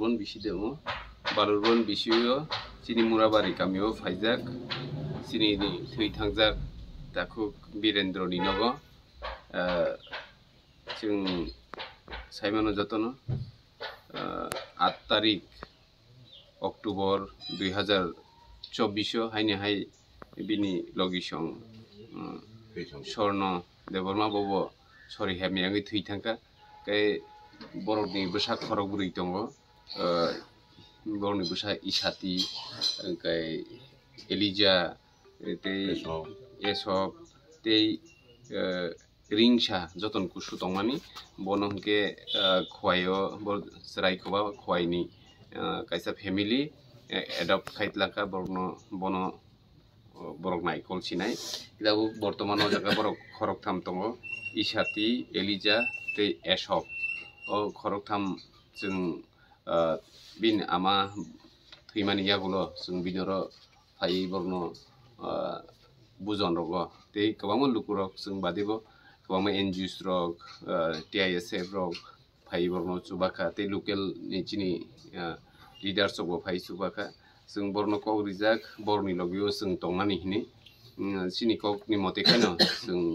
Balurbon bisi demo, Balurbon bisiyo, sini Murabari kamiyo faizak, sini ni thui tangjak, takuk Birendro Ninogo, जों साइमानो जतनो 8 तारिख अक्टोबर 2024 हाइने हाइ बिनि लगिसं स्वर्ण देबरमा बबो सरि हेमियाङै थै थांका कै बरनि बोसा खरगुरि दङ बरनि बोसा इसाति कै एलिजा ते एसब ते ringsa joton kusu tongmani bono hingke khwayo bo sraikoba khwaini kaisa family adopt khaitlaka borno bono borok naikol sinai ilabu bortomano jaga borok khorok tham tongo isati elija te eshop o khorok tham jung bin ama thimani yagulo jung binoro phai borno bujon rogo te kwbangma lukurok jung badibo kwbangma NGOs rok TISF rok phai borno chubaka te local ni chini leaders rok phai chubaka jung borno kok rijak borni logio jung tongmani hini chini kok ni mote kaino jung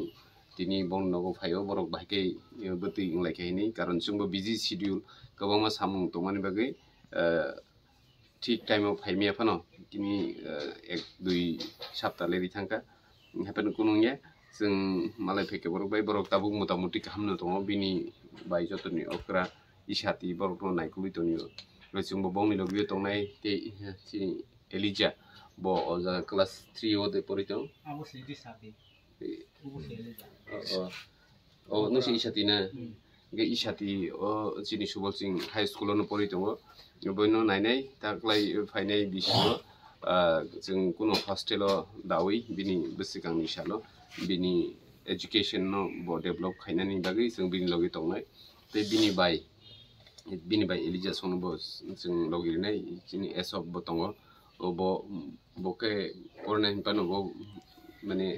tini borno phaio borok bahke bwtui wnglaika hini karon jungbo busy schedule kwbangma samung tongmani bagui ঠিক টাইমে ফাইমিয়া ফানো তিনি 1-2 সপ্তাহ লেরি থাকা হেপেন কুনুংয়া जों मालाय फैके बरक बाय बरक ताबुक मोटामुटी खामनो दङ बिनि बाय जतनि अक्रा इसाति बरक नायकुलि तनियो जोंबो बंनि लगियो तंनाय ते सिनि एलिजा बो अजा क्लास 3 ओदे परितों आबो सिदि साति उबो एलिजा ओ नसि इसाति ना गे इसाति ओ सिनि सुबलसिं हाई स्कुल नो परितों बयनो नायनाय ताक्लाय फायनाय बिसिबो जों कुनो हस्टेलो दावै बिनि बोसिगांनि सालो बिनि एजुकेशन नो बो डेभलप खायनानि बागै जों बिनि लगे तंनाय ते बिनि बाय एलिजा सोनबो जों लगिरनाय जिनि एसब बो दङ बो बके करनाय पानो बो माने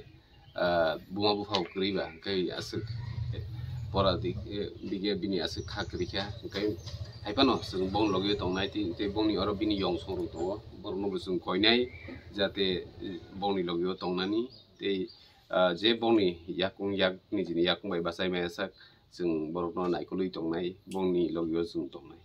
बुमा बुफाव करिबा कै आसु परादि बिगे बिनि आसु खाकरिखा कै हाइपानो जों बं लगे तंनाय ते बंनि अर बिनि यं संरु दङ बरनो जों कयनाय जाते बंनि लगे तंनानि ते जे बंनि याकुं याकनि जिनि याकुं बाय बासाय मायाsak जों बरनो नायकुलि तंनाय बंनि लगियो जों तंनाय